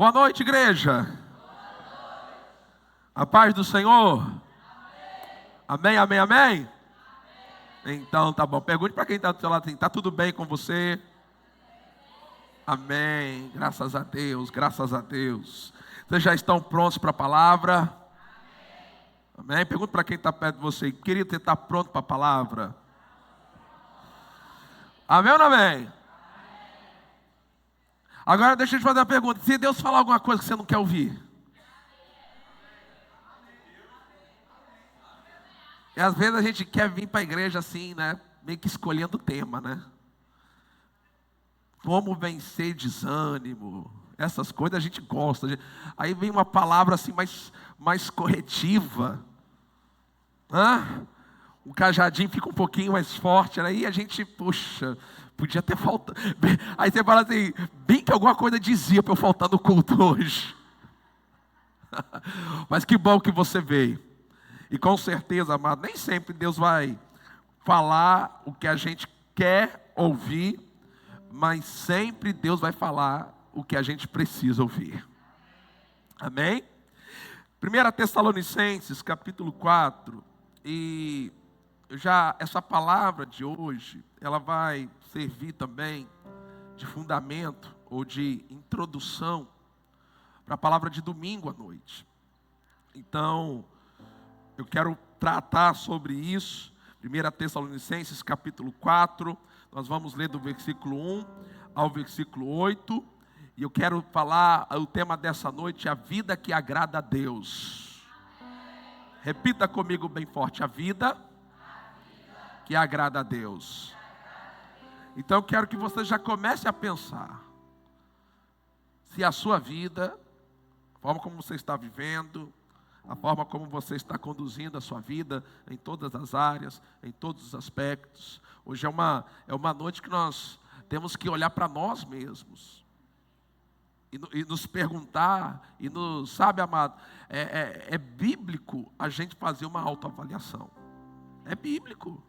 Boa noite, igreja. A paz do Senhor. Amém, amém, amém. Então, tá bom. Pergunte para quem está do seu lado assim, está tudo bem com você? Amém. Graças a Deus, graças a Deus. Vocês já estão prontos para a palavra? Amém. Pergunte para quem está perto de você, querido, você está pronto para a palavra? Amém ou não amém? Agora deixa eu te fazer uma pergunta. Se Deus falar alguma coisa que você não quer ouvir, e às vezes a gente quer vir para a igreja assim, né? Meio que escolhendo o tema, né? Como vencer desânimo. Essas coisas a gente gosta. Aí vem uma palavra assim mais corretiva. O cajadinho fica um pouquinho mais forte. Aí a gente, puxa, podia ter faltado. Aí você fala assim, bem que alguma coisa dizia para eu faltar no culto hoje. Mas que bom que você veio. E com certeza, amado, nem sempre Deus vai falar o que a gente quer ouvir, mas sempre Deus vai falar o que a gente precisa ouvir. Amém? 1 Tessalonicenses, capítulo 4, e essa palavra de hoje, ela vai servir também de fundamento ou de introdução para a palavra de domingo à noite. Então, eu quero tratar sobre isso. 1 Tessalonicenses capítulo 4, nós vamos ler do versículo 1 ao versículo 8. E eu quero falar, o tema dessa noite é a vida que agrada a Deus. Repita comigo bem forte, a vida que agrada a Deus. Então eu quero que você já comece a pensar se a sua vida, a forma como você está vivendo, a forma como você está conduzindo a sua vida em todas as áreas, em todos os aspectos. Hoje é uma noite que nós temos que olhar para nós mesmos e nos perguntar, sabe, amado, é bíblico a gente fazer uma autoavaliação. É bíblico.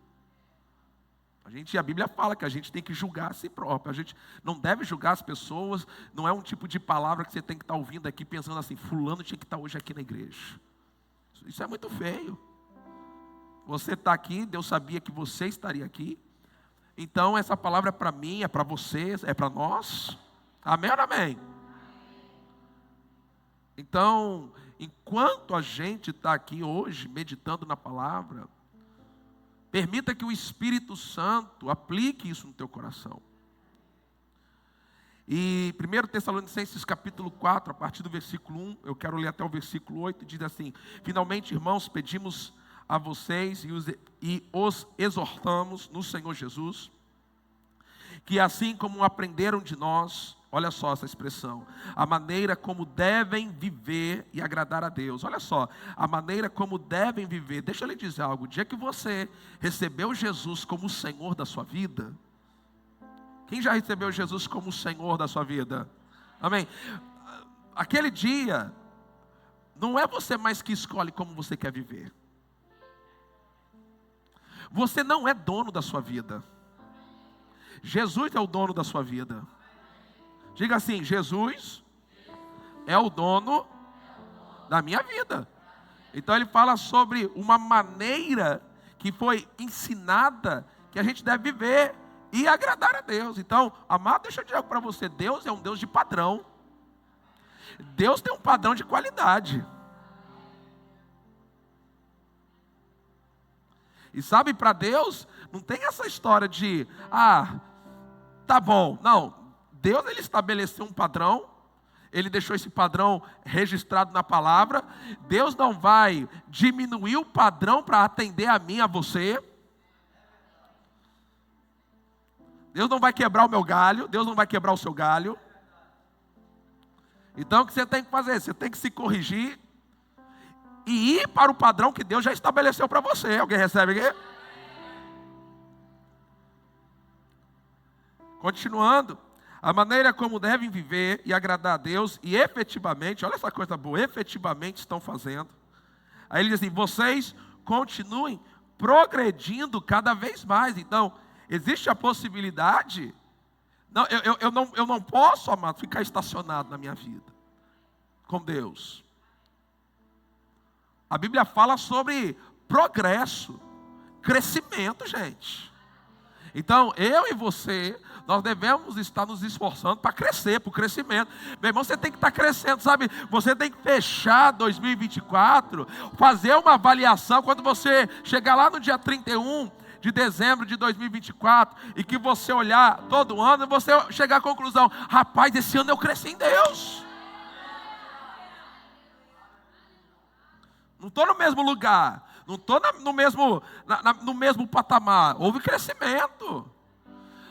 A Bíblia fala que a gente tem que julgar a si próprio. A gente não deve julgar as pessoas. Não é um tipo de palavra que você tem que estar ouvindo aqui pensando assim, fulano tinha que estar hoje aqui na igreja. Isso é muito feio. Você está aqui, Deus sabia que você estaria aqui. Então essa palavra é para mim, é para você, é para nós. Amém ou não amém? Então, enquanto a gente está aqui hoje meditando na palavra, permita que o Espírito Santo aplique isso no teu coração. E 1 Tessalonicenses capítulo 4, a partir do versículo 1, eu quero ler até o versículo 8, diz assim: finalmente, irmãos, pedimos a vocês e os exortamos no Senhor Jesus, que assim como aprenderam de nós, olha só essa expressão, a maneira como devem viver e agradar a Deus. Olha só, a maneira como devem viver. Deixa eu lhe dizer algo, o dia que você recebeu Jesus como o Senhor da sua vida, quem já recebeu Jesus como o Senhor da sua vida? Amém? Aquele dia, não é você mais que escolhe como você quer viver. Você não é dono da sua vida. Jesus é o dono da sua vida. Diga assim, Jesus é o dono da minha vida. Então ele fala sobre uma maneira que foi ensinada que a gente deve viver e agradar a Deus. Então, amado, deixa eu dizer algo para você. Deus é um Deus de padrão. Deus tem um padrão de qualidade. E sabe, para Deus, não tem essa história de, tá bom. Não, Deus ele estabeleceu um padrão. Ele deixou esse padrão registrado na palavra. Deus não vai diminuir o padrão para atender a mim, a você. Deus não vai quebrar o meu galho. Deus não vai quebrar o seu galho. Então o que você tem que fazer? Você tem que se corrigir e ir para o padrão que Deus já estabeleceu para você. Alguém recebe aqui? Continuando. A maneira como devem viver e agradar a Deus, e efetivamente, olha essa coisa boa, efetivamente estão fazendo. Aí ele diz assim, vocês continuem progredindo cada vez mais. Então, existe a possibilidade, eu não posso, amado, ficar estacionado na minha vida. com Deus. A Bíblia fala sobre progresso, crescimento, gente. Então, eu e você, nós devemos estar nos esforçando para crescer, para o crescimento. Meu irmão, você tem que estar crescendo, sabe? Você tem que fechar 2024, fazer uma avaliação quando você chegar lá no dia 31 de dezembro de 2024 e que você olhar todo ano e você chegar à conclusão: rapaz, esse ano eu cresci em Deus. Não estou no mesmo lugar, não estou no mesmo patamar. Houve crescimento.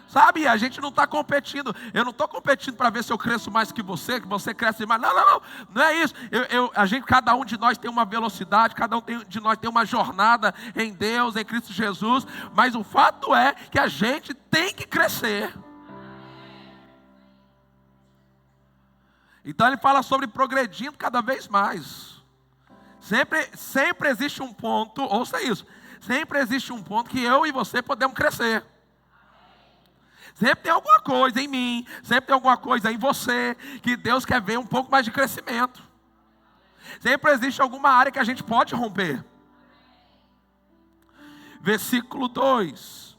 Sabe, a gente não está competindo. Eu não estou competindo para ver se eu cresço mais que você cresce mais. Não é isso. Cada um de nós tem uma velocidade, de nós tem uma jornada em Deus, em Cristo Jesus. Mas o fato é que a gente tem que crescer. Então ele fala sobre progredindo cada vez mais. Sempre existe um ponto, ouça isso. Sempre existe um ponto que eu e você podemos crescer. Sempre tem alguma coisa em mim, sempre tem alguma coisa em você, que Deus quer ver um pouco mais de crescimento. Sempre existe alguma área que a gente pode romper. Versículo 2.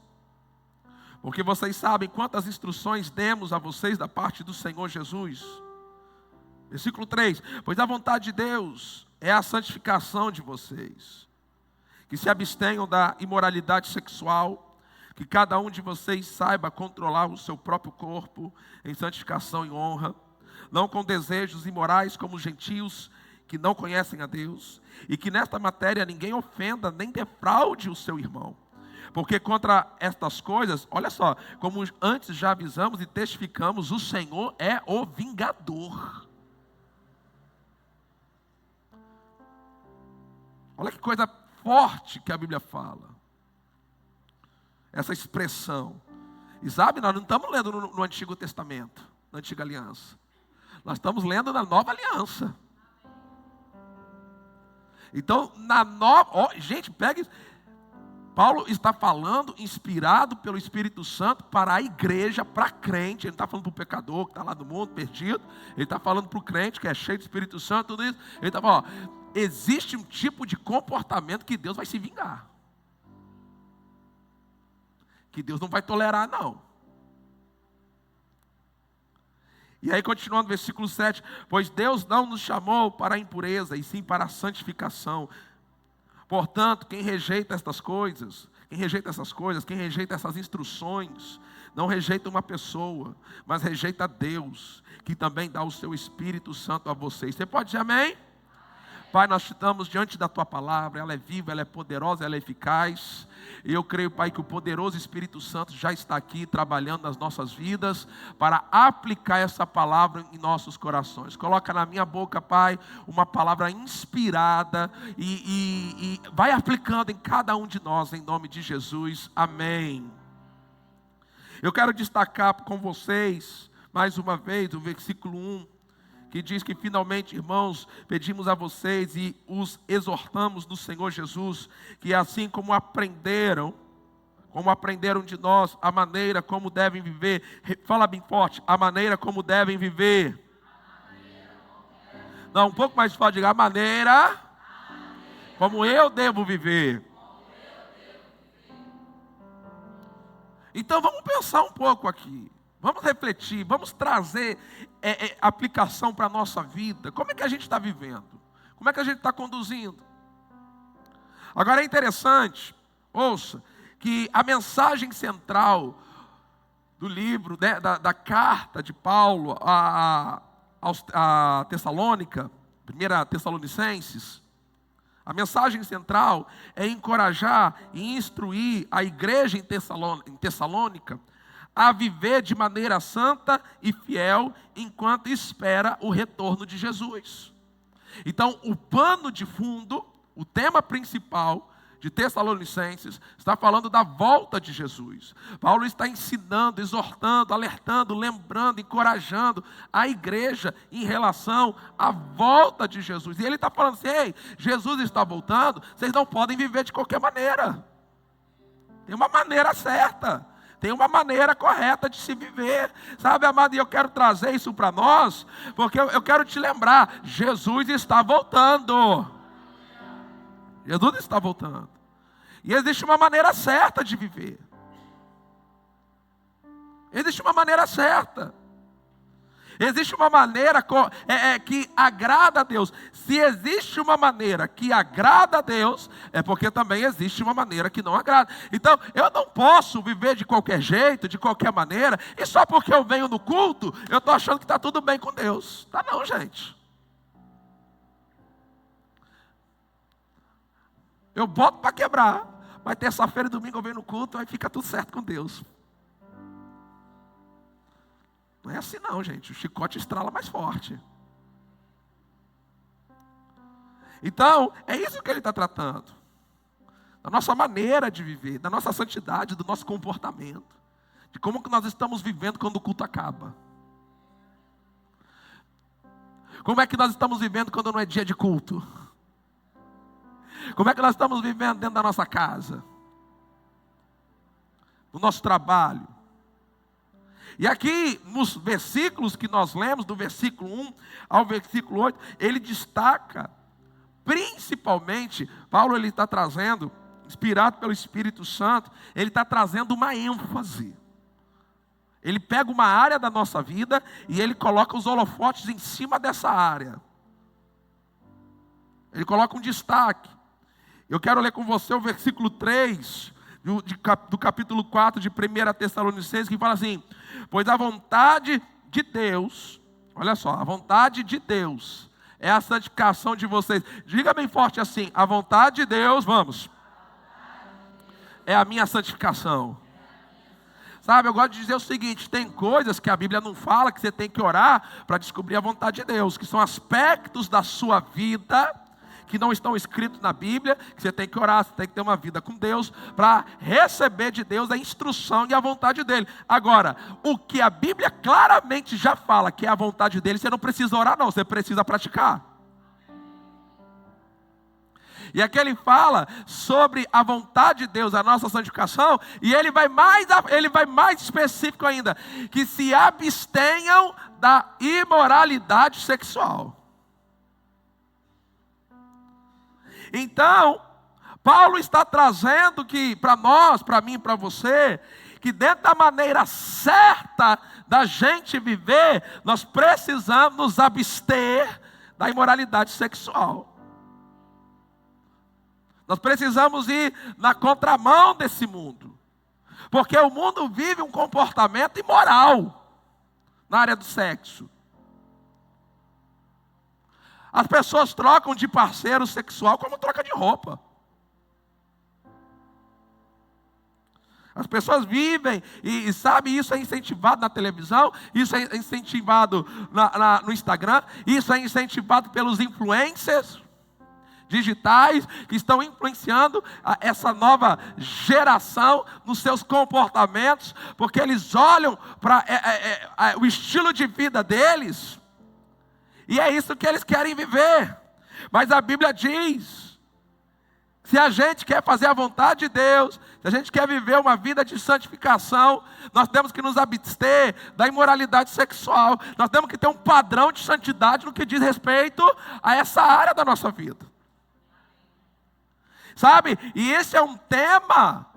Porque vocês sabem quantas instruções demos a vocês da parte do Senhor Jesus. Versículo 3. Pois a vontade de Deus é a santificação de vocês, que se abstenham da imoralidade sexual, que cada um de vocês saiba controlar o seu próprio corpo em santificação e honra, não com desejos imorais como os gentios que não conhecem a Deus, e que nesta matéria ninguém ofenda nem defraude o seu irmão. Porque contra estas coisas, olha só, como antes já avisamos e testificamos, o Senhor é o vingador. Olha que coisa forte que a Bíblia fala. Essa expressão. E sabe, nós não estamos lendo no Antigo Testamento, na Antiga Aliança. Nós estamos lendo na Nova Aliança. Então, gente, pega isso. Paulo está falando, inspirado pelo Espírito Santo, para a igreja, para crente. Ele não está falando para o pecador que está lá no mundo, perdido. Ele está falando para o crente, que é cheio do Espírito Santo, tudo isso. Ele está falando, existe um tipo de comportamento que Deus vai se vingar. Que Deus não vai tolerar, não. E aí, continuando, versículo 7. Pois Deus não nos chamou para a impureza, e sim para a santificação. Portanto, quem rejeita essas coisas, quem rejeita essas instruções, não rejeita uma pessoa, mas rejeita Deus, que também dá o seu Espírito Santo a vocês. Você pode dizer amém? Pai, nós estamos diante da Tua palavra, ela é viva, ela é poderosa, ela é eficaz. E eu creio, Pai, que o poderoso Espírito Santo já está aqui trabalhando nas nossas vidas para aplicar essa palavra em nossos corações. Coloca na minha boca, Pai, uma palavra inspirada e vai aplicando em cada um de nós, em nome de Jesus. Amém. Eu quero destacar com vocês, mais uma vez, o versículo 1. Que diz que finalmente, irmãos, pedimos a vocês e os exortamos no Senhor Jesus, que assim como aprenderam de nós, a maneira como devem viver, fala bem forte, a maneira como devem viver. Não, um pouco mais forte, diga, a maneira como eu devo viver. Então vamos pensar um pouco aqui. Vamos refletir, vamos trazer aplicação para a nossa vida. Como é que a gente está vivendo? Como é que a gente está conduzindo? Agora é interessante, ouça, que a mensagem central do livro, né, da carta de Paulo a Tessalônica, 1 Tessalonicenses, a mensagem central é encorajar e instruir a igreja em Tessalônica a viver de maneira santa e fiel enquanto espera o retorno de Jesus. Então, o pano de fundo, o tema principal de Tessalonicenses está falando da volta de Jesus. Paulo está ensinando, exortando, alertando, lembrando, encorajando a igreja em relação à volta de Jesus. E ele está falando assim, ei, Jesus está voltando, vocês não podem viver de qualquer maneira. Tem uma maneira certa. Tem uma maneira correta de se viver. Sabe, amado, e eu quero trazer isso para nós, porque eu quero te lembrar, Jesus está voltando. Jesus está voltando. E existe uma maneira certa de viver. Existe uma maneira certa. Existe uma maneira que agrada a Deus. Se existe uma maneira que agrada a Deus, é porque também existe uma maneira que não agrada. Então, eu não posso viver de qualquer jeito, de qualquer maneira, e só porque eu venho no culto, eu estou achando que está tudo bem com Deus. Está não, gente. Eu boto para quebrar, mas terça-feira e domingo eu venho no culto, aí fica tudo certo com Deus. Não é assim não, gente. O chicote estrala mais forte. Então, é isso que ele está tratando. Da nossa maneira de viver, da nossa santidade, do nosso comportamento. De como que nós estamos vivendo quando o culto acaba. Como é que nós estamos vivendo quando não é dia de culto? Como é que nós estamos vivendo dentro da nossa casa? No nosso trabalho? E aqui, nos versículos que nós lemos, do versículo 1 ao versículo 8, ele destaca, principalmente, Paulo ele está trazendo, inspirado pelo Espírito Santo, ele está trazendo uma ênfase. Ele pega uma área da nossa vida e ele coloca os holofotes em cima dessa área. Ele coloca um destaque. Eu quero ler com você o versículo 3 do capítulo 4 de 1 Tessalonicenses, que fala assim: pois a vontade de Deus, olha só, a vontade de Deus é a santificação de vocês. Diga bem forte assim: a vontade de Deus, vamos, é a minha santificação. Sabe, eu gosto de dizer o seguinte: tem coisas que a Bíblia não fala, que você tem que orar para descobrir a vontade de Deus, que são aspectos da sua vida que não estão escritos na Bíblia, que você tem que orar, você tem que ter uma vida com Deus, para receber de Deus a instrução e a vontade dEle. Agora, o que a Bíblia claramente já fala que é a vontade dEle, você não precisa orar não, você precisa praticar. E aqui ele fala sobre a vontade de Deus, a nossa santificação, e ele vai mais específico ainda, que se abstenham da imoralidade sexual. Então, Paulo está trazendo que para nós, para mim e para você, que dentro da maneira certa da gente viver, nós precisamos nos abster da imoralidade sexual. Nós precisamos ir na contramão desse mundo, porque o mundo vive um comportamento imoral na área do sexo. As pessoas trocam de parceiro sexual como troca de roupa. As pessoas vivem e sabe, isso é incentivado na televisão, isso é incentivado no Instagram, isso é incentivado pelos influencers digitais que estão influenciando essa nova geração nos seus comportamentos, porque eles olham para o estilo de vida deles. E é isso que eles querem viver. Mas a Bíblia diz, se a gente quer fazer a vontade de Deus, se a gente quer viver uma vida de santificação, nós temos que nos abster da imoralidade sexual. Nós temos que ter um padrão de santidade no que diz respeito a essa área da nossa vida. Sabe? E esse é um tema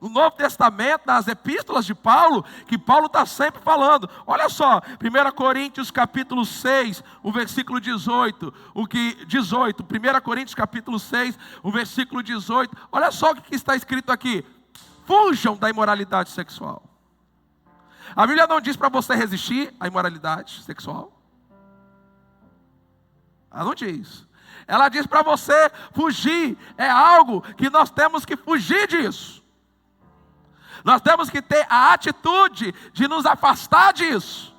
no Novo Testamento, nas epístolas de Paulo, que Paulo está sempre falando. Olha só, 1 Coríntios capítulo 6, o versículo 18, 1 Coríntios capítulo 6, o versículo 18, olha só o que está escrito aqui: fujam da imoralidade sexual. A Bíblia não diz para você resistir à imoralidade sexual. Ela não diz. Ela diz para você fugir, é algo que nós temos que fugir disso. Nós temos que ter a atitude de nos afastar disso.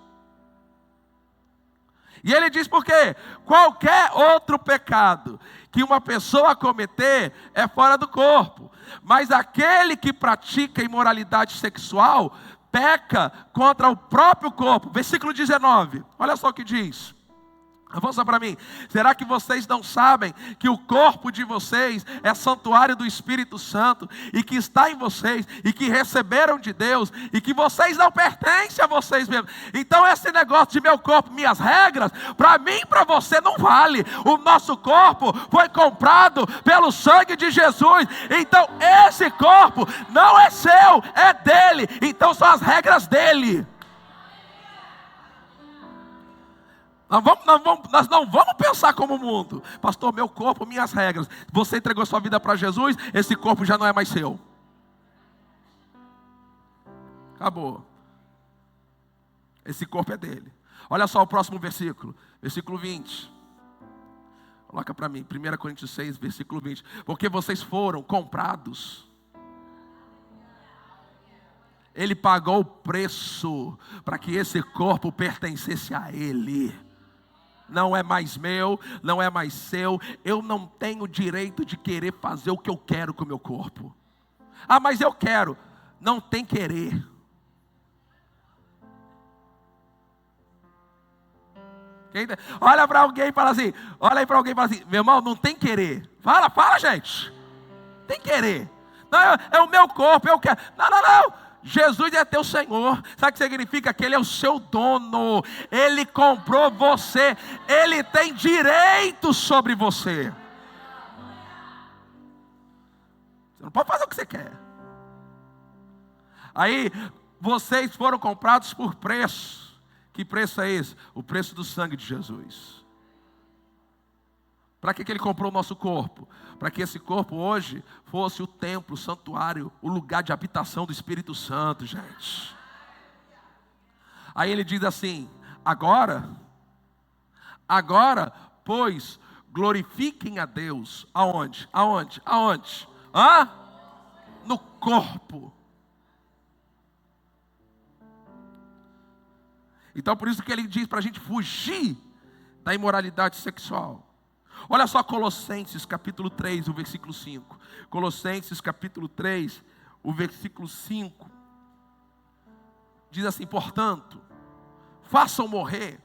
E ele diz por quê? Qualquer outro pecado que uma pessoa cometer é fora do corpo. Mas aquele que pratica imoralidade sexual peca contra o próprio corpo. Versículo 19, olha só o que diz. Avança para mim. Será que vocês não sabem que o corpo de vocês é santuário do Espírito Santo e que está em vocês e que receberam de Deus e que vocês não pertencem a vocês mesmos? Então esse negócio de meu corpo, minhas regras, para mim e para você não vale. O nosso corpo foi comprado pelo sangue de Jesus. Então esse corpo não é seu, é dele. Então são as regras dele. Nós não vamos pensar como o mundo. Pastor, meu corpo, minhas regras. Você entregou sua vida para Jesus, esse corpo já não é mais seu. Acabou. Esse corpo é dele. Olha só o próximo versículo. Versículo 20. Coloca para mim. 1 Coríntios 6, versículo 20. Porque vocês foram comprados. Ele pagou o preço para que esse corpo pertencesse a Ele. Não é mais meu, não é mais seu. Eu não tenho direito de querer fazer o que eu quero com o meu corpo. Ah, mas eu quero. Não tem querer. Olha para alguém e fala assim. Olha aí para alguém e fala assim: meu irmão, não tem querer. Fala gente. Tem querer. Não, é o meu corpo, eu quero. Não. Jesus é teu Senhor. Sabe o que significa? Que Ele é o seu dono. Ele comprou você. Ele tem direito sobre você. Você não pode fazer o que você quer. Aí, vocês foram comprados por preço. Que preço é esse? O preço do sangue de Jesus. Para que Ele comprou o nosso corpo? Para que esse corpo hoje fosse o templo, o santuário, o lugar de habitação do Espírito Santo, gente. Aí Ele diz assim: agora, pois, glorifiquem a Deus. Aonde? No corpo. Então por isso que Ele diz para a gente fugir da imoralidade sexual. Olha só Colossenses capítulo 3, o versículo 5. Colossenses capítulo 3, o versículo 5. Diz assim: portanto, façam morrer.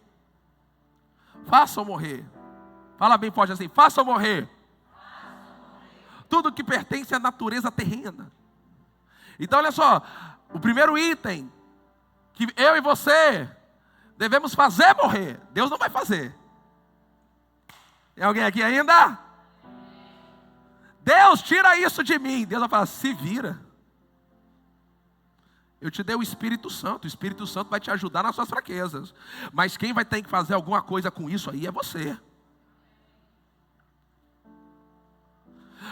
Fala bem forte assim: façam morrer tudo que pertence à natureza terrena. Então olha só, o primeiro item que eu e você devemos fazer morrer, Deus não vai fazer. Tem alguém aqui ainda? Deus, tira isso de mim. Deus vai falar: se vira. Eu te dei o Espírito Santo. O Espírito Santo vai te ajudar nas suas fraquezas. Mas quem vai ter que fazer alguma coisa com isso aí é você.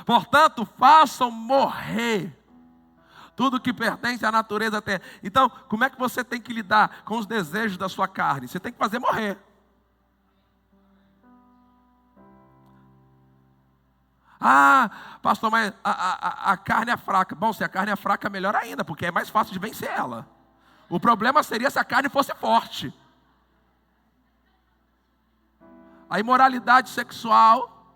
Portanto, façam morrer tudo que pertence à natureza terrena. Então, como é que você tem que lidar com os desejos da sua carne? Você tem que fazer morrer. Ah, pastor, mas a carne é fraca. Bom, se a carne é fraca, melhor ainda, porque é mais fácil de vencer ela. O problema seria se a carne fosse forte. A imoralidade sexual,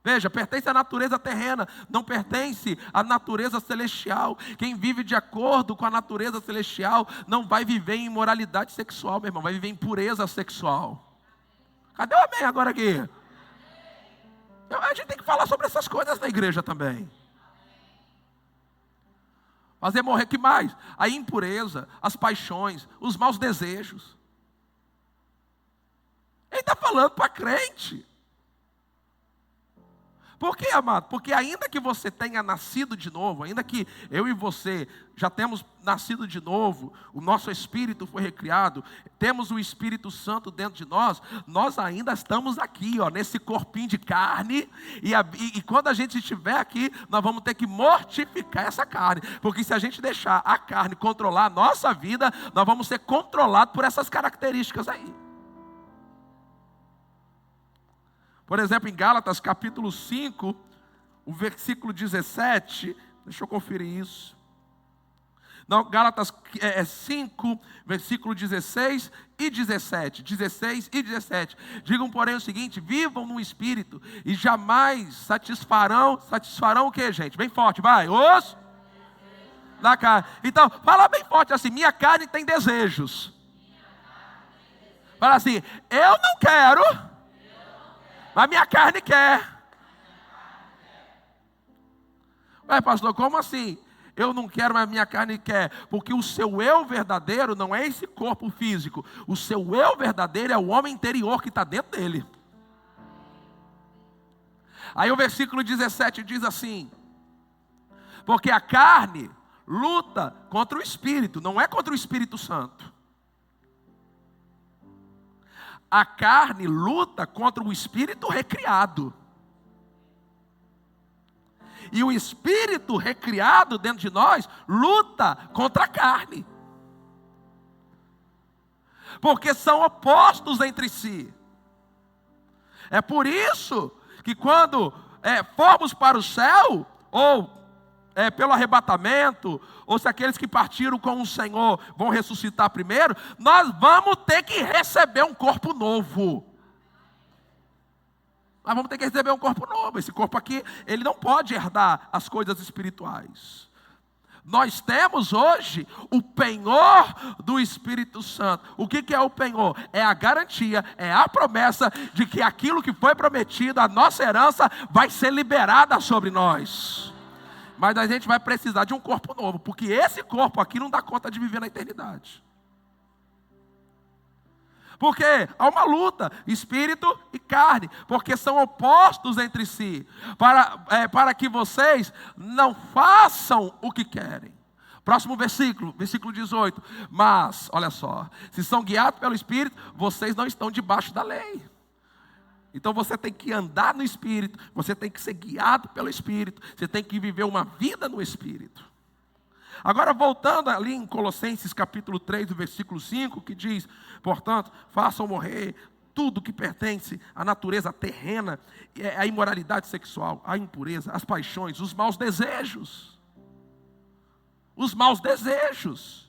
veja, pertence à natureza terrena, não pertence à natureza celestial. Quem vive de acordo com a natureza celestial não vai viver em imoralidade sexual, meu irmão, vai viver em pureza sexual. Cadê o amém agora aqui? A gente tem que falar sobre essas coisas na igreja também. Fazer morrer, que mais? A impureza, as paixões, os maus desejos. Ele está falando para crente. Por quê, amado? Porque ainda que você tenha nascido de novo, ainda que eu e você já temos nascido de novo, o nosso espírito foi recriado, temos o Espírito Santo dentro de nós, nós ainda estamos aqui, ó, nesse corpinho de carne, e quando a gente estiver aqui, nós vamos ter que mortificar essa carne, porque se a gente deixar a carne controlar a nossa vida, nós vamos ser controlados por essas características aí. Por exemplo, em Gálatas capítulo 5, o versículo 17, deixa eu conferir isso. Não, Gálatas 5, versículo 16 e 17. 16 e 17. Digam, porém, o seguinte: vivam no Espírito e jamais satisfarão o que, gente? Bem forte, vai. Os da carne. Então, fala bem forte assim: minha carne tem desejos. Fala assim: eu não quero, mas minha carne quer. Ué, pastor, como assim? Eu não quero, mas minha carne quer. Porque o seu eu verdadeiro não é esse corpo físico. O seu eu verdadeiro é o homem interior que está dentro dele. Aí o versículo 17 diz assim: porque a carne luta contra o Espírito, não é contra o Espírito Santo. A carne luta contra o Espírito recriado. E o Espírito recriado dentro de nós luta contra a carne. Porque são opostos entre si. É por isso que quando formos para o céu, ou pelo arrebatamento, ou se aqueles que partiram com o Senhor vão ressuscitar primeiro, nós vamos ter que receber um corpo novo. Nós vamos ter que receber um corpo novo. Esse corpo aqui, ele não pode herdar as coisas espirituais. Nós temos hoje o penhor do Espírito Santo. O que é o penhor? É a garantia, é a promessa de que aquilo que foi prometido, a nossa herança, vai ser liberada sobre nós. Mas a gente vai precisar de um corpo novo, porque esse corpo aqui não dá conta de viver na eternidade. Porque há uma luta, espírito e carne, porque são opostos entre si, para que vocês não façam o que querem. Próximo versículo, versículo 18. Mas, olha só, se são guiados pelo Espírito, vocês não estão debaixo da lei. Então você tem que andar no Espírito, você tem que ser guiado pelo Espírito, você tem que viver uma vida no Espírito. Agora voltando ali em Colossenses capítulo 3, do versículo 5, que diz: portanto, façam morrer tudo que pertence à natureza terrena, a imoralidade sexual, a impureza, as paixões, os maus desejos. Os maus desejos.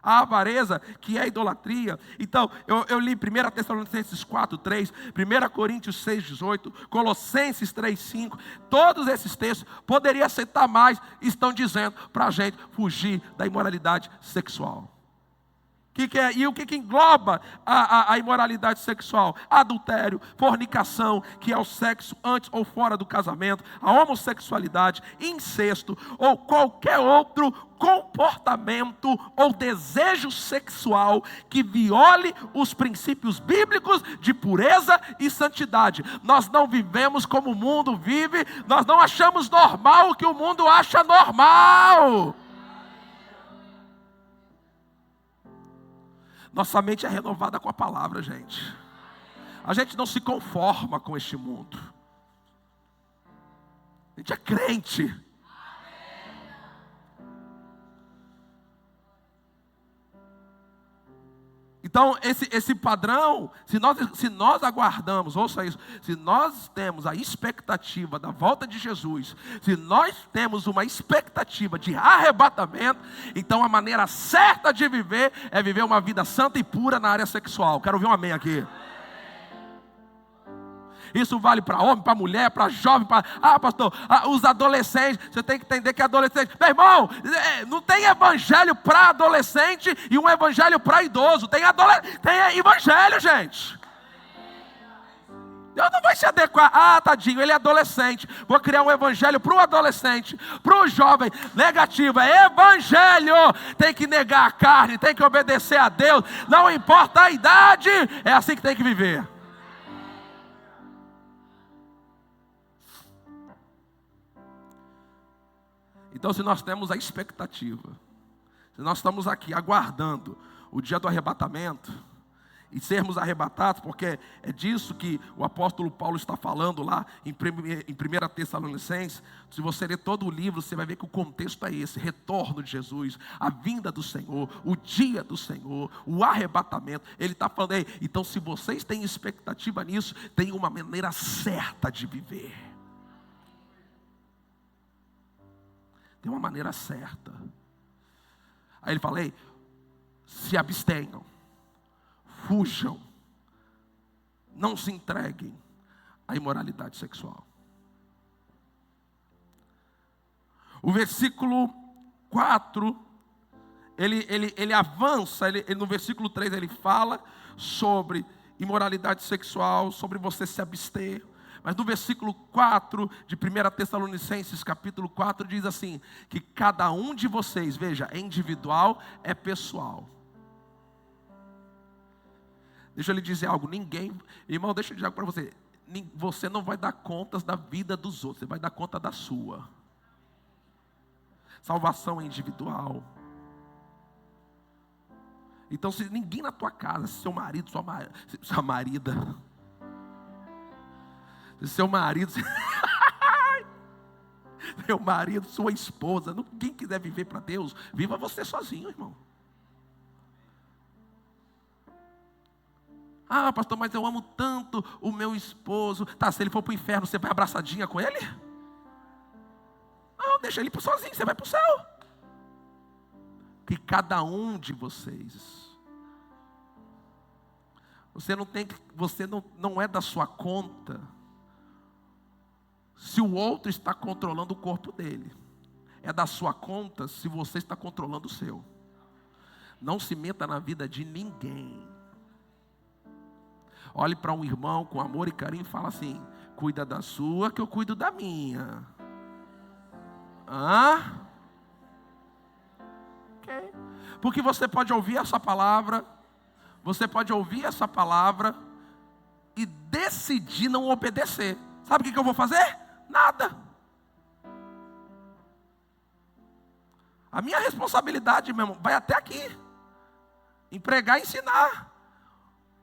A avareza, que é a idolatria. Então, eu li 1 Tessalonicenses 4, 3, 1 Coríntios 6, 18, Colossenses 3, 5. Todos esses textos, poderia citar mais, estão dizendo para a gente fugir da imoralidade sexual. E o que engloba a imoralidade sexual? Adultério, fornicação, que é o sexo antes ou fora do casamento, a homossexualidade, incesto ou qualquer outro comportamento ou desejo sexual que viole os princípios bíblicos de pureza e santidade. Nós não vivemos como o mundo vive, nós não achamos normal o que o mundo acha normal. Nossa mente é renovada com a palavra, gente. A gente não se conforma com este mundo. A gente é crente. Então, esse padrão, se nós aguardamos, ouça isso, se nós temos a expectativa da volta de Jesus, se nós temos uma expectativa de arrebatamento, então a maneira certa de viver é viver uma vida santa e pura na área sexual. Quero ouvir um amém aqui. Isso vale para homem, para mulher, para jovem, pastor, os adolescentes. Você tem que entender que adolescente, meu irmão, não tem evangelho para adolescente e um evangelho para idoso. Tem evangelho, gente. Deus não vai se adequar. Tadinho, ele é adolescente, vou criar um evangelho para o adolescente, para o jovem. Negativo, é evangelho. Tem que negar a carne, tem que obedecer a Deus, não importa a idade. É assim que tem que viver. Então, se nós temos a expectativa, se nós estamos aqui aguardando o dia do arrebatamento e sermos arrebatados, porque é disso que o apóstolo Paulo está falando lá em 1 Tessalonicenses. Se você ler todo o livro, você vai ver que o contexto é esse: retorno de Jesus, a vinda do Senhor, o dia do Senhor, o arrebatamento. Ele está falando aí, então se vocês têm expectativa nisso, tem uma maneira certa de viver. Tem uma maneira certa. Aí ele fala: ei, se abstenham, fujam, não se entreguem à imoralidade sexual. O versículo 4, ele avança, no versículo 3 ele fala sobre imoralidade sexual, sobre você se abster. Mas no versículo 4 de 1 Tessalonicenses, capítulo 4, diz assim, que cada um de vocês, veja, é individual, é pessoal. Deixa eu lhe dizer algo, irmão, deixa eu dizer algo para você. Você não vai dar contas da vida dos outros, você vai dar conta da sua. Salvação é individual. Então, se ninguém na tua casa, se seu marido, sua marida, se seu marido, seu marido, sua esposa, ninguém quiser viver para Deus, viva você sozinho, irmão. Ah, pastor, mas eu amo tanto o meu esposo. Tá, se ele for para o inferno, você vai abraçadinha com ele? Não, deixa ele sozinho, você vai para o céu. Que cada um de vocês, você não é da sua conta se o outro está controlando o corpo dele. É da sua conta se você está controlando o seu. Não se meta na vida de ninguém. Olhe para um irmão com amor e carinho e fala assim: cuida da sua que eu cuido da minha. Okay. Porque você pode ouvir essa palavra, e decidir não obedecer. Sabe o que eu vou fazer? Nada. A minha responsabilidade, meu irmão, vai até aqui. Empregar e ensinar.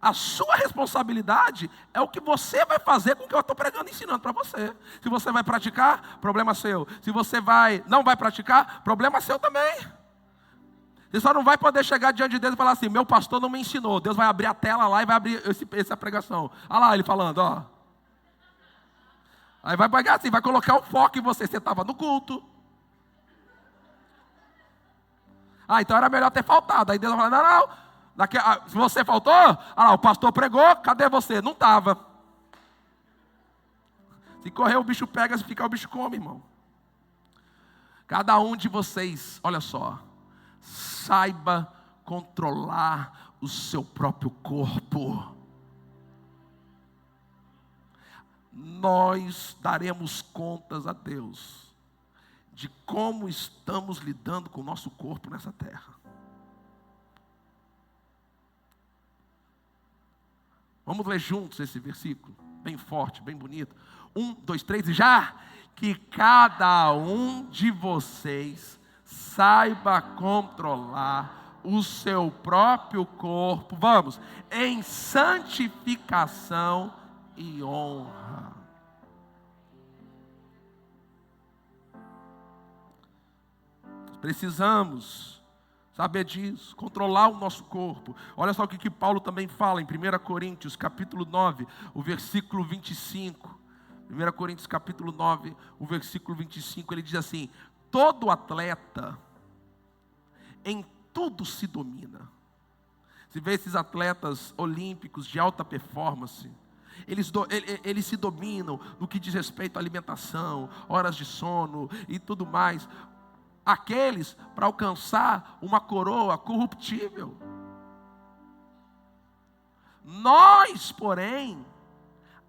A sua responsabilidade é o que você vai fazer com o que eu estou pregando e ensinando para você. Se você vai praticar, problema seu. Se você não vai praticar, problema seu também. Você só não vai poder chegar diante de Deus e falar assim: meu pastor não me ensinou. Deus vai abrir a tela lá e vai abrir essa pregação. Olha lá ele falando, ó. Aí vai pegar assim, vai colocar o foco em você. Você estava no culto. Então era melhor ter faltado. Aí Deus vai falar: não. Se você faltou, o pastor pregou, cadê você? Não estava. Se correr o bicho pega, se ficar o bicho come, irmão. Cada um de vocês, olha só, saiba controlar o seu próprio corpo. Nós daremos contas a Deus de como estamos lidando com o nosso corpo nessa terra. Vamos ler juntos esse versículo, bem forte, bem bonito. 1, 2, 3 e já. Que cada um de vocês saiba controlar o seu próprio corpo, vamos, em santificação e honra. Precisamos saber disso, controlar o nosso corpo. Olha só o que Paulo também fala em 1 Coríntios capítulo 9, o versículo 25. 1 Coríntios capítulo 9, o versículo 25, ele diz assim: todo atleta em tudo se domina. Se vê esses atletas olímpicos de alta performance, eles se dominam no que diz respeito à alimentação, horas de sono e tudo mais. Aqueles para alcançar uma coroa corruptível. Nós, porém,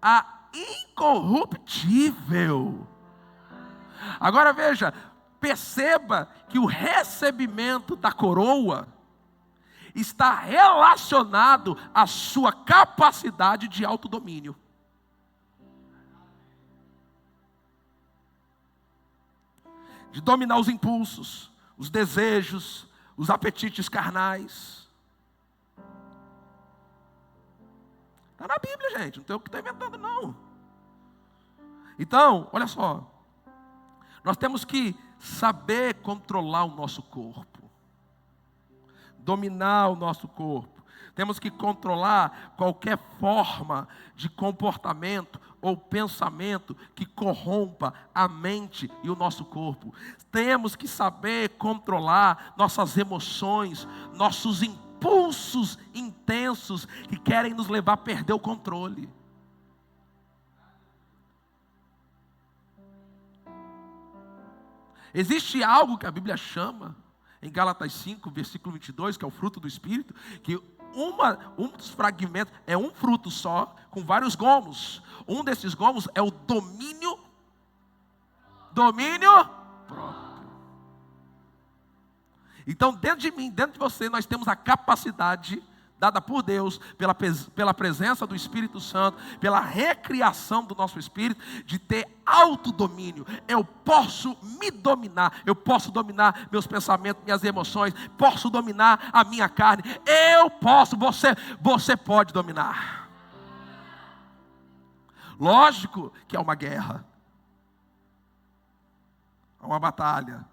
a incorruptível. Agora veja, perceba que o recebimento da coroa está relacionado à sua capacidade de autodomínio. De dominar os impulsos, os desejos, os apetites carnais. Está na Bíblia, gente, não tem o que estar inventando, não. Então, olha só, nós temos que saber controlar o nosso corpo, dominar o nosso corpo. Temos que controlar qualquer forma de comportamento ou pensamento que corrompa a mente e o nosso corpo. Temos que saber controlar nossas emoções, nossos impulsos intensos que querem nos levar a perder o controle. Existe algo que a Bíblia chama em Gálatas 5, versículo 22, que é o fruto do Espírito, que um dos fragmentos é um fruto só, com vários gomos. Um desses gomos é o domínio próprio. Então, dentro de mim, dentro de você, nós temos a capacidade dada por Deus, pela presença do Espírito Santo, pela recriação do nosso espírito, de ter autodomínio. Eu posso me dominar, eu posso dominar meus pensamentos, minhas emoções, posso dominar a minha carne, eu posso, você pode dominar. Lógico que é uma guerra, é uma batalha,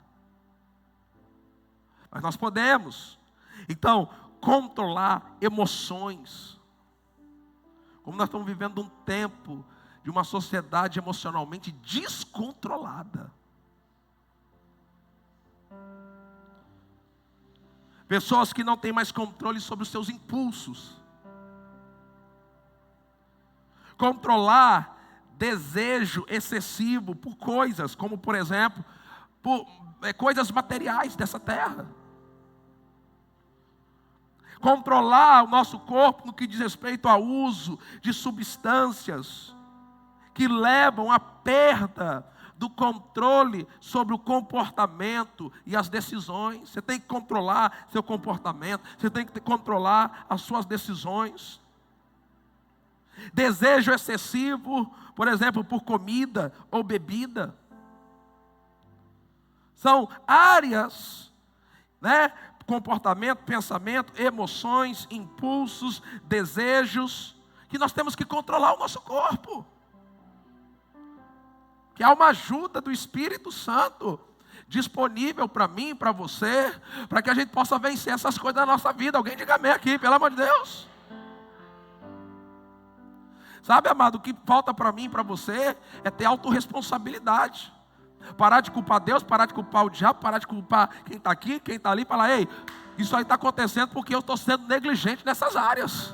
mas nós podemos. Então, controlar emoções. Como nós estamos vivendo um tempo de uma sociedade emocionalmente descontrolada. Pessoas que não têm mais controle sobre os seus impulsos. Controlar desejo excessivo por coisas, como por exemplo, por coisas materiais dessa terra. Controlar o nosso corpo no que diz respeito ao uso de substâncias que levam à perda do controle sobre o comportamento e as decisões. Você tem que controlar seu comportamento, você tem que controlar as suas decisões. Desejo excessivo, por exemplo, por comida ou bebida. São áreas, comportamento, pensamento, emoções, impulsos, desejos, que nós temos que controlar o nosso corpo. Que há uma ajuda do Espírito Santo disponível para mim, para você, para que a gente possa vencer essas coisas da nossa vida. Alguém diga amém aqui, pelo amor de Deus. Sabe, amado, o que falta para mim e para você é ter autorresponsabilidade. Parar de culpar Deus, parar de culpar o diabo, parar de culpar quem está aqui, quem está ali, falar, ei, isso aí está acontecendo porque eu estou sendo negligente nessas áreas.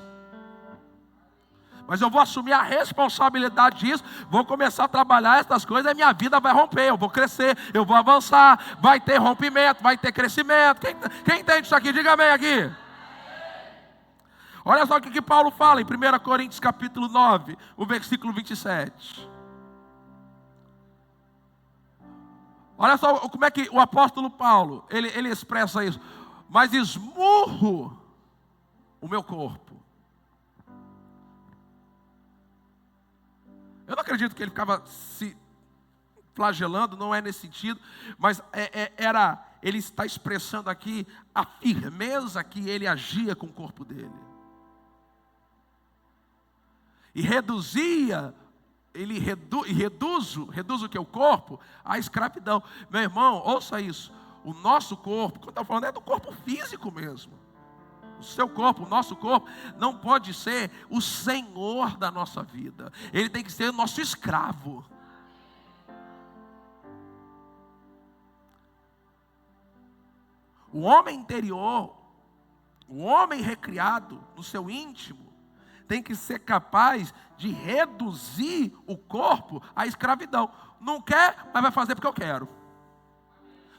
Mas eu vou assumir a responsabilidade disso, vou começar a trabalhar essas coisas e minha vida vai romper, eu vou crescer, eu vou avançar, vai ter rompimento, vai ter crescimento. Quem entende isso aqui, diga amém aqui. Olha só o que Paulo fala em 1 Coríntios capítulo 9, o versículo 27. Olha só como é que o apóstolo Paulo, ele expressa isso. Mas esmurro o meu corpo. Eu não acredito que ele ficava se flagelando, não é nesse sentido. Mas ele está expressando aqui a firmeza que ele agia com o corpo dele. E reduzia... Ele reduz o que? O corpo, a escravidão. Meu irmão, ouça isso. O nosso corpo, quando eu estou falando, é do corpo físico mesmo. O seu corpo, o nosso corpo, não pode ser o senhor da nossa vida. Ele tem que ser o nosso escravo. O homem interior, o homem recriado no seu íntimo, tem que ser capaz de reduzir o corpo à escravidão. Não quer, mas vai fazer porque eu quero.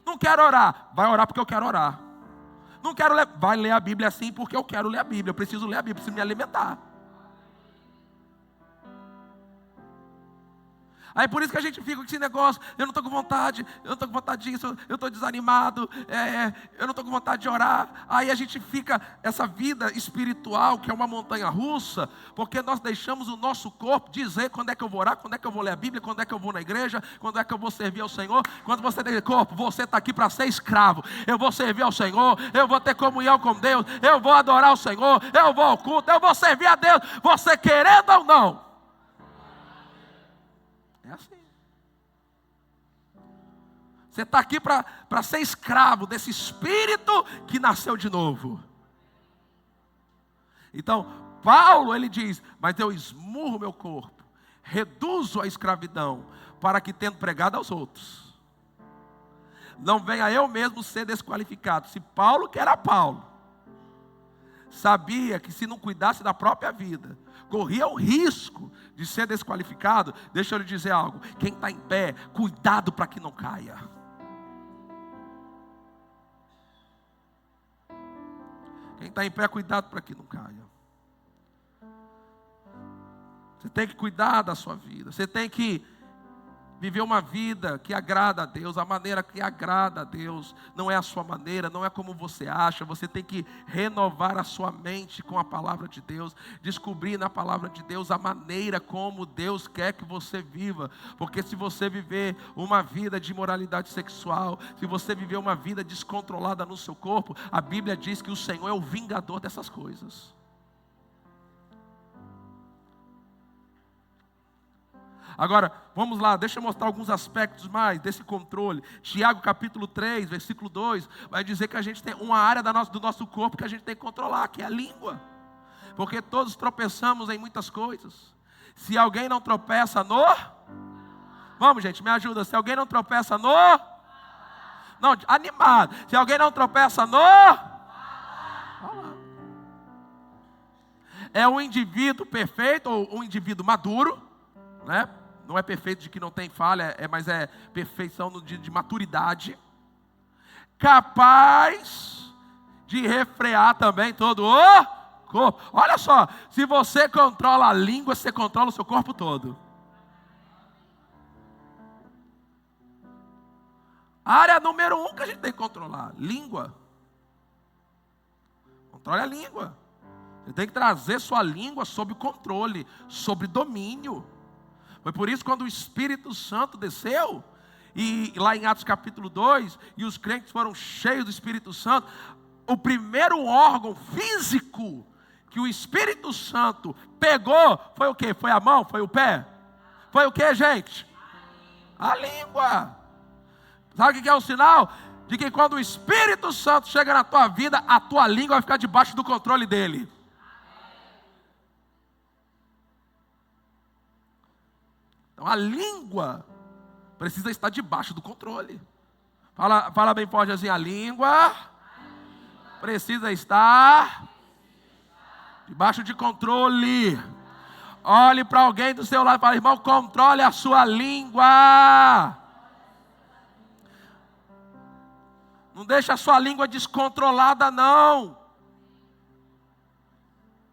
Não quero orar, vai orar porque eu quero orar. Não quero ler, vai ler a Bíblia assim porque eu quero ler a Bíblia. Eu preciso ler a Bíblia, preciso me alimentar. Aí por isso que a gente fica com esse negócio, eu não estou com vontade, eu não estou com vontade disso, eu estou desanimado, eu não estou com vontade de orar. Aí a gente fica, essa vida espiritual, que é uma montanha russa, porque nós deixamos o nosso corpo dizer quando é que eu vou orar, quando é que eu vou ler a Bíblia, quando é que eu vou na igreja, quando é que eu vou servir ao Senhor. Quando você diz, corpo, você está aqui para ser escravo, eu vou servir ao Senhor, eu vou ter comunhão com Deus, eu vou adorar o Senhor, eu vou ao culto, eu vou servir a Deus, você querendo ou não. É assim. Você está aqui para ser escravo desse espírito que nasceu de novo. Então, Paulo, ele diz, mas eu esmurro meu corpo, reduzo a escravidão, para que tendo pregado aos outros, não venha eu mesmo ser desqualificado. Se Paulo, que era Paulo, sabia que se não cuidasse da própria vida, corria o risco de ser desqualificado, deixa eu lhe dizer algo, quem está em pé, cuidado para que não caia. Quem está em pé, cuidado para que não caia. Você tem que cuidar da sua vida. Você tem que viver uma vida que agrada a Deus. A maneira que agrada a Deus não é a sua maneira, não é como você acha. Você tem que renovar a sua mente com a palavra de Deus. Descobrir na palavra de Deus a maneira como Deus quer que você viva. Porque se você viver uma vida de imoralidade sexual, se você viver uma vida descontrolada no seu corpo, a Bíblia diz que o Senhor é o vingador dessas coisas. Agora, vamos lá, deixa eu mostrar alguns aspectos mais desse controle. Tiago capítulo 3, versículo 2, vai dizer que a gente tem uma área do nosso corpo que a gente tem que controlar, que é a língua. Porque todos tropeçamos em muitas coisas. Se alguém não tropeça no... Vamos, gente, me ajuda. Se alguém não tropeça no... Não, animado. Se alguém não tropeça no... É um indivíduo perfeito, ou um indivíduo maduro, né? Não é perfeito de que não tem falha, mas é perfeição de maturidade, capaz de refrear também todo o corpo. Olha só, se você controla a língua, você controla o seu corpo todo. A área número 1 que a gente tem que controlar, língua. Controle a língua. Você tem que trazer sua língua sob controle, sob domínio. Foi por isso quando o Espírito Santo desceu, e lá em Atos capítulo 2, e os crentes foram cheios do Espírito Santo, o primeiro órgão físico que o Espírito Santo pegou, foi o quê? Foi a mão? Foi o pé? Foi o quê, gente? A língua. Sabe o que é o sinal? De que quando o Espírito Santo chega na tua vida, a tua língua vai ficar debaixo do controle dele. Então a língua precisa estar debaixo do controle. Fala bem forte assim, a língua precisa estar debaixo de controle. Olhe para alguém do seu lado e fala, irmão, controle a sua língua. Não deixa a sua língua descontrolada, não.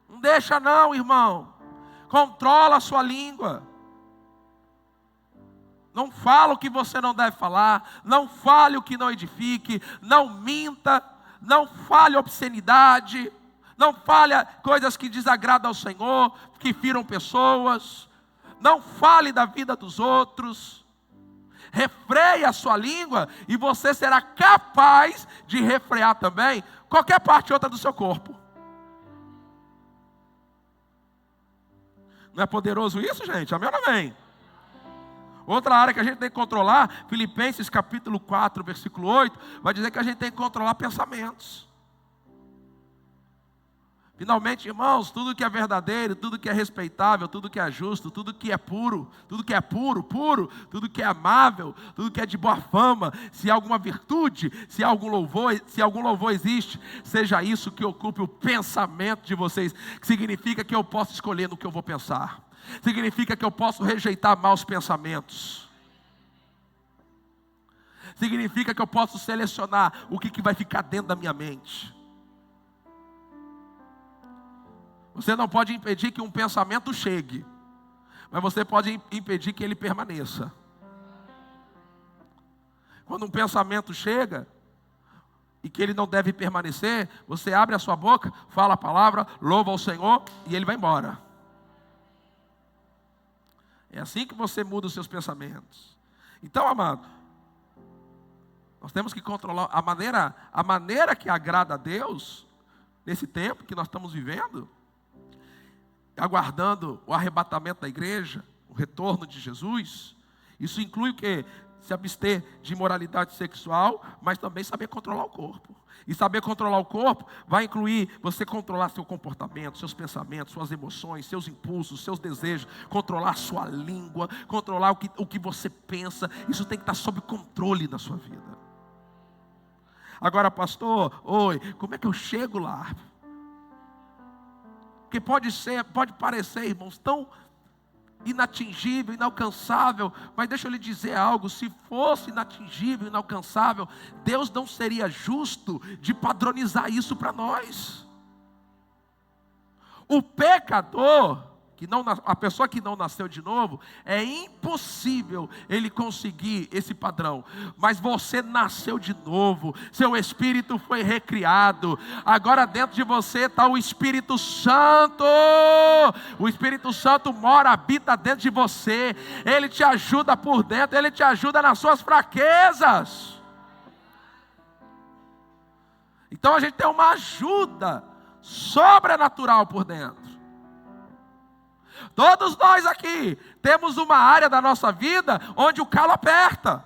Não deixa não, irmão. Controla a sua língua. Não fala o que você não deve falar, não fale o que não edifique, não minta, não fale obscenidade, não fale coisas que desagradam ao Senhor, que firam pessoas, não fale da vida dos outros. Refreie a sua língua e você será capaz de refrear também qualquer parte outra do seu corpo. Não é poderoso isso, gente? Amém ou não amém? Outra área que a gente tem que controlar, Filipenses capítulo 4, versículo 8, vai dizer que a gente tem que controlar pensamentos. Finalmente, irmãos, tudo que é verdadeiro, tudo que é respeitável, tudo que é justo, tudo que é puro, tudo que é puro, tudo que é amável, tudo que é de boa fama, se há alguma virtude, se há algum louvor existe, seja isso que ocupe o pensamento de vocês, que significa que eu posso escolher no que eu vou pensar. Significa que eu posso rejeitar maus pensamentos. Significa que eu posso selecionar o que vai ficar dentro da minha mente. Você não pode impedir que um pensamento chegue, mas você pode impedir que ele permaneça. Quando um pensamento chega e que ele não deve permanecer, você abre a sua boca, fala a palavra, louva ao Senhor e ele vai embora. É assim que você muda os seus pensamentos. Então, amado, nós temos que controlar a maneira que agrada a Deus, nesse tempo que nós estamos vivendo, aguardando o arrebatamento da igreja, o retorno de Jesus. Isso inclui o quê? Se abster de imoralidade sexual, mas também saber controlar o corpo. E saber controlar o corpo vai incluir você controlar seu comportamento, seus pensamentos, suas emoções, seus impulsos, seus desejos, controlar sua língua, controlar o que você pensa. Isso tem que estar sob controle na sua vida. Agora, pastor, como é que eu chego lá? Porque pode parecer, irmãos, tão inatingível, inalcançável, mas deixa eu lhe dizer algo, se fosse inatingível, inalcançável, Deus não seria justo de padronizar isso para nós. O pecador, a pessoa que não nasceu de novo, é impossível ele conseguir esse padrão. Mas você nasceu de novo, seu espírito foi recriado. Agora dentro de você está o Espírito Santo. O Espírito Santo mora, habita dentro de você. Ele te ajuda por dentro, ele te ajuda nas suas fraquezas. Então a gente tem uma ajuda sobrenatural por dentro. Todos nós aqui temos uma área da nossa vida onde o calo aperta.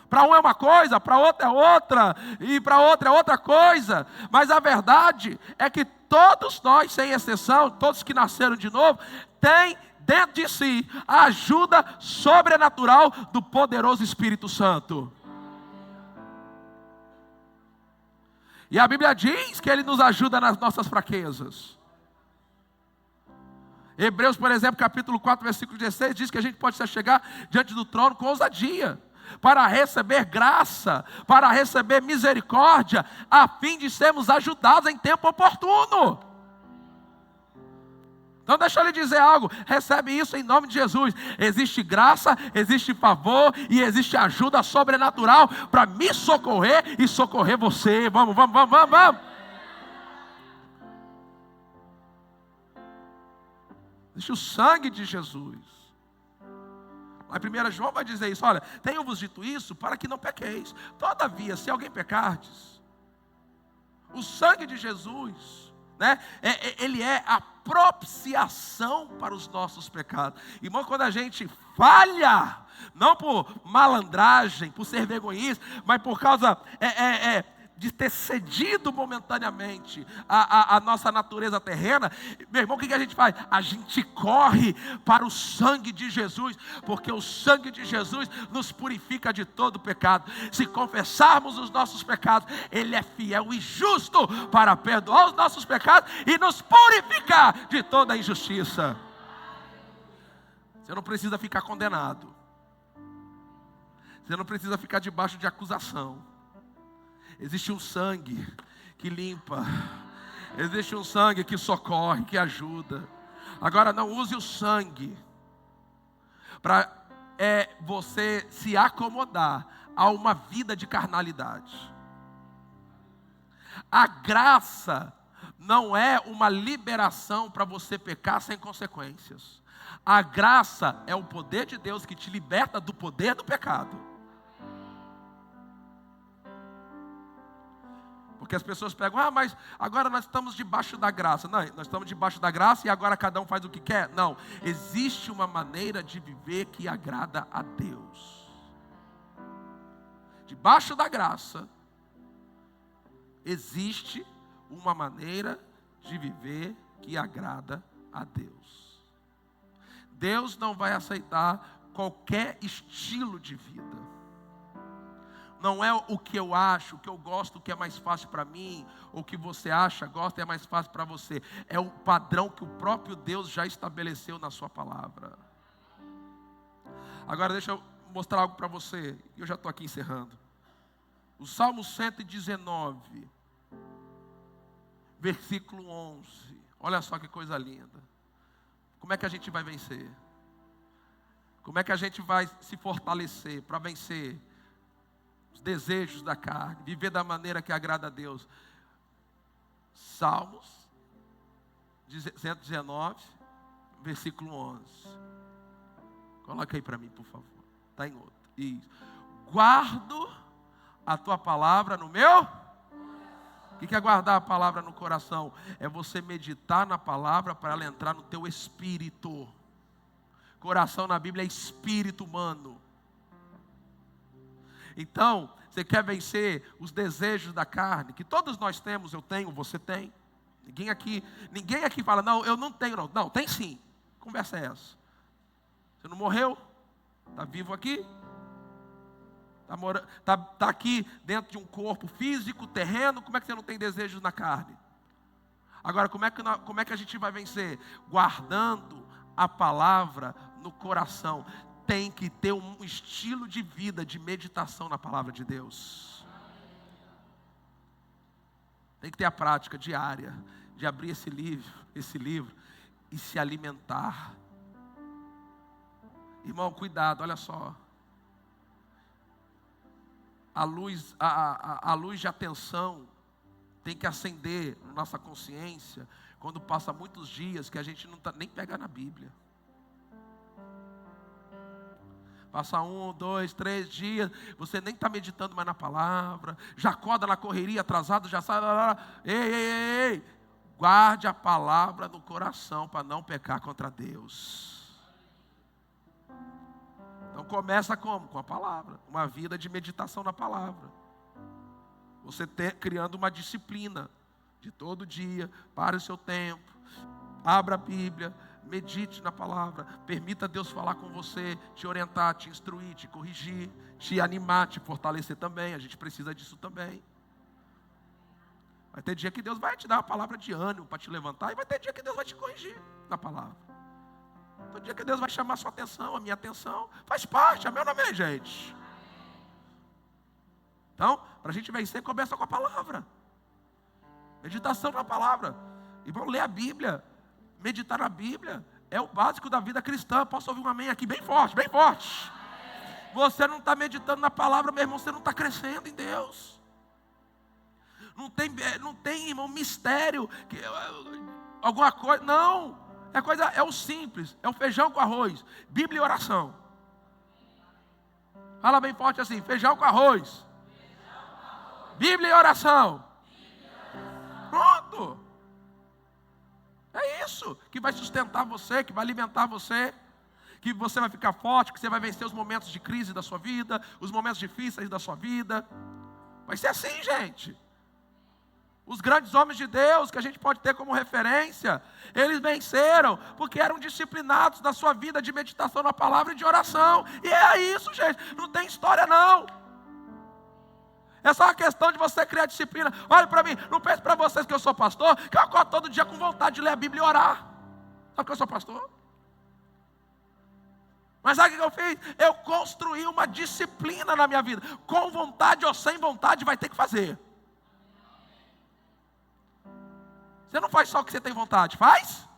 Para um é uma coisa, para outra é outra, e para outra é outra coisa. Mas a verdade é que todos nós, sem exceção, todos que nasceram de novo, têm dentro de si a ajuda sobrenatural do poderoso Espírito Santo. E a Bíblia diz que Ele nos ajuda nas nossas fraquezas. Hebreus, por exemplo, capítulo 4, versículo 16, diz que a gente pode se chegar diante do trono com ousadia, para receber graça, para receber misericórdia, a fim de sermos ajudados em tempo oportuno. Então deixa eu lhe dizer algo, recebe isso em nome de Jesus. Existe graça, existe favor e existe ajuda sobrenatural para me socorrer e socorrer você. Vamos. Existe o sangue de Jesus. Lá em 1 João vai dizer isso. Olha, tenho-vos dito isso para que não pequeis. Todavia, se alguém pecardes, o sangue de Jesus, né, ele é a propiciação para os nossos pecados. Irmão, quando a gente falha, não por malandragem, por ser vergonhista, mas por causa de ter cedido momentaneamente a nossa natureza terrena, meu irmão, o que a gente faz? A gente corre para o sangue de Jesus, porque o sangue de Jesus nos purifica de todo pecado. Se confessarmos os nossos pecados, Ele é fiel e justo para perdoar os nossos pecados e nos purificar de toda injustiça. Você não precisa ficar condenado, você não precisa ficar debaixo de acusação. Existe um sangue que limpa, existe um sangue que socorre, que ajuda. Agora não use o sangue para você se acomodar a uma vida de carnalidade. A graça não é uma liberação para você pecar sem consequências. A graça é o poder de Deus que te liberta do poder do pecado. Porque as pessoas pegam, mas agora nós estamos debaixo da graça. Não, nós estamos debaixo da graça e agora cada um faz o que quer. Não, existe uma maneira de viver que agrada a Deus. Debaixo da graça, existe uma maneira de viver que agrada a Deus. Deus não vai aceitar qualquer estilo de vida. Não é o que eu acho, o que eu gosto, o que é mais fácil para mim, ou o que você acha, gosta e é mais fácil para você. É o padrão que o próprio Deus já estabeleceu na sua palavra. Agora deixa eu mostrar algo para você, e eu já estou aqui encerrando. O Salmo 119, versículo 11. Olha só que coisa linda. Como é que a gente vai vencer? Como é que a gente vai se fortalecer para vencer os desejos da carne, viver da maneira que agrada a Deus? Salmos 119, versículo 11. Coloca aí para mim, por favor. Está em outro. Isso. Guardo a tua palavra no meu. O que é guardar a palavra no coração? É você meditar na palavra para ela entrar no teu espírito. Coração na Bíblia é espírito humano. Então, você quer vencer os desejos da carne, que todos nós temos, eu tenho, você tem. Ninguém aqui fala, não, eu não tenho não. Não, tem sim. Que conversa é essa? Você não morreu? Está vivo aqui? Está aqui dentro de um corpo físico, terreno, como é que você não tem desejos na carne? Agora, como é que a gente vai vencer? Guardando a palavra no coração. Tem que ter um estilo de vida, de meditação na palavra de Deus. Tem que ter a prática diária. de abrir esse livro e se alimentar. Irmão, cuidado, olha só. A luz de atenção tem que acender na nossa consciência quando passa muitos dias que a gente não nem pega na Bíblia. Passa 1, 2, 3 dias, você nem está meditando mais na palavra, já acorda na correria, atrasado, já sai. Ei. Guarde a palavra no coração para não pecar contra Deus. Então começa como? Com a palavra, uma vida de meditação na palavra. Você criando uma disciplina de todo dia, pare o seu tempo, abra a Bíblia, medite na palavra, permita Deus falar com você, te orientar, te instruir, te corrigir, te animar, te fortalecer também. A gente precisa disso também. Vai ter dia que Deus vai te dar uma palavra de ânimo para te levantar, e vai ter dia que Deus vai te corrigir na palavra. Tem dia que Deus vai chamar a sua atenção, a minha atenção. Faz parte, amém ou não amém, gente? Então, para a gente vencer, começa com a palavra. Meditação na palavra. E vamos ler a Bíblia. Meditar na Bíblia é o básico da vida cristã. Posso ouvir um amém aqui bem forte, bem forte. Você não está meditando na palavra, meu irmão, você não está crescendo em Deus. Não tem, irmão, mistério, alguma coisa, não. É o simples, é o feijão com arroz, Bíblia e oração. Fala bem forte assim, feijão com arroz. Bíblia e oração. Pronto. É isso que vai sustentar você, que vai alimentar você, que você vai ficar forte, que você vai vencer os momentos de crise da sua vida, os momentos difíceis da sua vida. Vai ser assim, gente. Os grandes homens de Deus que a gente pode ter como referência, eles venceram porque eram disciplinados na sua vida de meditação na palavra e de oração. E é isso, gente. Não tem história não. É só uma questão de você criar disciplina. Olha para mim, não pense para vocês que eu sou pastor, que eu acordo todo dia com vontade de ler a Bíblia e orar. Sabe que eu sou pastor? Mas sabe o que eu fiz? Eu construí uma disciplina na minha vida. Com vontade ou sem vontade, vai ter que fazer. Você não faz só o que você tem vontade, faz?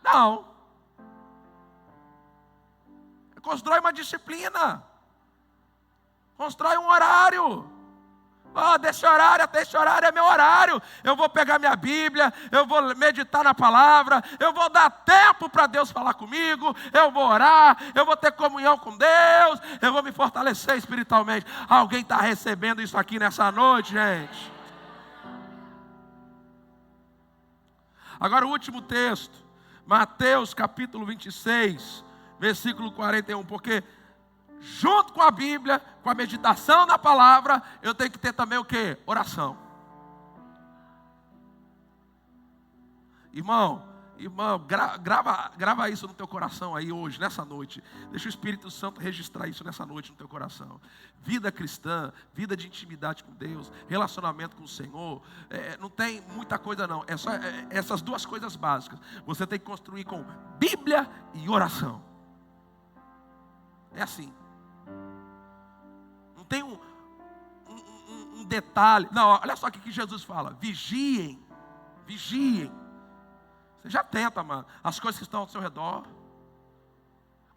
Não. Constrói uma disciplina. Constrói um horário. Desse horário até esse horário é meu horário. Eu vou pegar minha Bíblia, eu vou meditar na palavra, eu vou dar tempo para Deus falar comigo, eu vou orar, eu vou ter comunhão com Deus, eu vou me fortalecer espiritualmente. Alguém está recebendo isso aqui nessa noite, gente? Agora o último texto, Mateus capítulo 26, versículo 41, porque junto com a Bíblia, com a meditação na palavra, eu tenho que ter também o quê? Oração. Irmão, grava isso no teu coração aí hoje, nessa noite. Deixa o Espírito Santo registrar isso nessa noite no teu coração. Vida cristã, vida de intimidade com Deus, relacionamento com o Senhor, não tem muita coisa não. É só essas duas coisas básicas. Você tem que construir com Bíblia e oração. É assim. Não tem um detalhe. Não, olha só o que Jesus fala. Vigiem. Você já tenta, mano, as coisas que estão ao seu redor.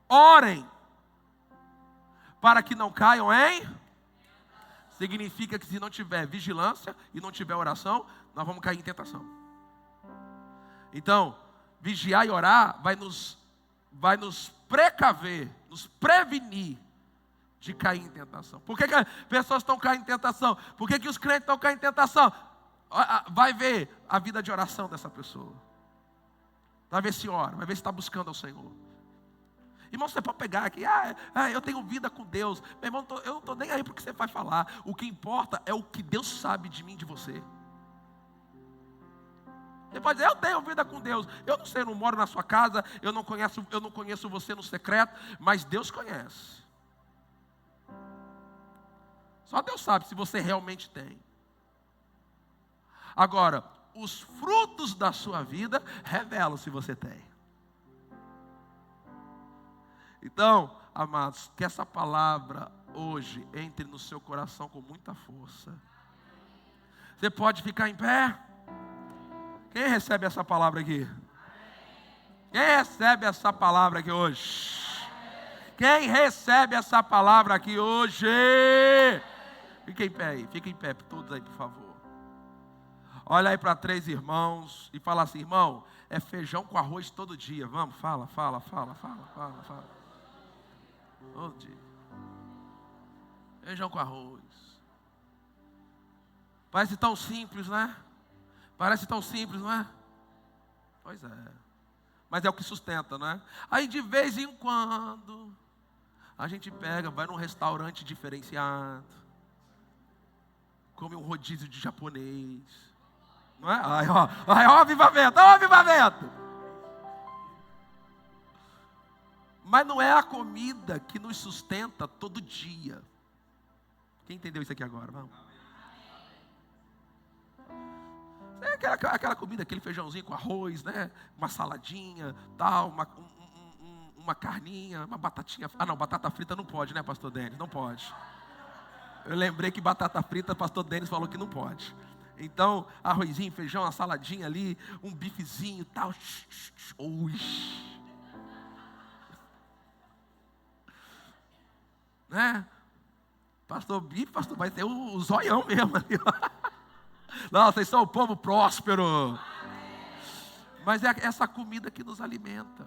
Orem, para que não caiam em. Significa que se não tiver vigilância e não tiver oração, nós vamos cair em tentação. Então, vigiar e orar vai nos precaver, nos prevenir de cair em tentação. Por que as pessoas estão caindo em tentação? Por que os crentes estão caindo em tentação? Vai ver a vida de oração dessa pessoa. Vai ver se ora, vai ver se está buscando ao Senhor. Irmão, você pode pegar aqui, eu tenho vida com Deus. Meu irmão, eu não estou nem aí para o que você vai falar. O que importa é o que Deus sabe de mim e de você. Você pode dizer, eu tenho vida com Deus. Eu não sei, eu não moro na sua casa, eu não conheço você no secreto, mas Deus conhece. Só Deus sabe se você realmente tem. Agora, os frutos da sua vida revelam se você tem. Então, amados, que essa palavra hoje entre no seu coração com muita força. Você pode ficar em pé? Quem recebe essa palavra aqui? Quem recebe essa palavra aqui hoje? Quem recebe essa palavra aqui hoje? Fiquem em pé aí, fiquem em pé, todos aí, por favor. Olha aí para 3 irmãos e fala assim: irmão, é feijão com arroz todo dia. Vamos, fala. Todo dia. Feijão com arroz. Parece tão simples, né? Parece tão simples, não é? Pois é. Mas é o que sustenta, não é? Aí de vez em quando a gente pega, vai num restaurante diferenciado, come um rodízio de japonês, não é? Aí, ó, avivamento, ó, avivamento. Mas não é a comida que nos sustenta todo dia. Quem entendeu isso aqui agora? Vamos. É aquela comida, aquele feijãozinho com arroz, né? Uma saladinha, tal, uma carninha, uma batatinha. Ah, não, batata frita não pode, né, pastor Denis? Não pode. Eu lembrei que batata frita, pastor Denis falou que não pode. Então, arrozinho, feijão, uma saladinha ali, um bifezinho, tal. Ui. Né? Pastor bife, pastor, vai ter o zoião mesmo ali, ó. Não, vocês são o povo próspero. Mas é essa comida que nos alimenta.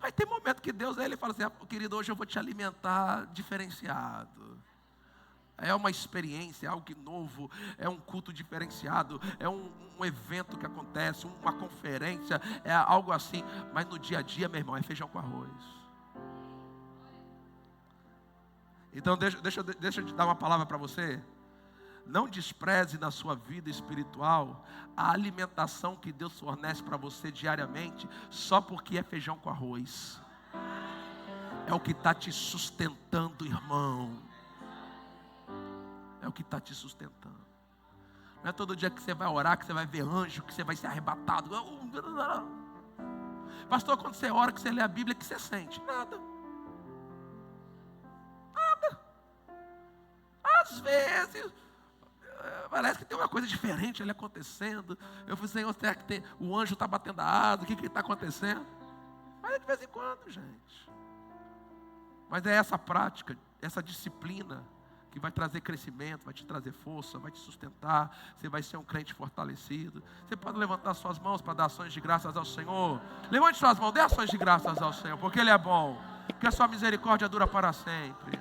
Mas tem momento que Deus, ele fala assim: querido, hoje eu vou te alimentar diferenciado. É uma experiência, é algo novo, é um culto diferenciado, é um evento que acontece, uma conferência, é algo assim. Mas no dia a dia, meu irmão, é feijão com arroz. Então deixa eu te dar uma palavra para você. Não despreze na sua vida espiritual a alimentação que Deus fornece para você diariamente, só porque é feijão com arroz. É o que está te sustentando, irmão. É o que está te sustentando. Não é todo dia que você vai orar, que você vai ver anjo, que você vai ser arrebatado. Pastor, quando você ora, que você lê a Bíblia, que você sente? Nada. Às vezes parece que tem uma coisa diferente ali acontecendo. Eu falei: Senhor, será que o anjo está batendo a asa? O que está acontecendo? Mas é de vez em quando, gente. Mas é essa prática, essa disciplina que vai trazer crescimento, vai te trazer força, vai te sustentar. Você vai ser um crente fortalecido. Você pode levantar suas mãos para dar ações de graças ao Senhor. Levante suas mãos, dê ações de graças ao Senhor, porque Ele é bom, porque a sua misericórdia dura para sempre.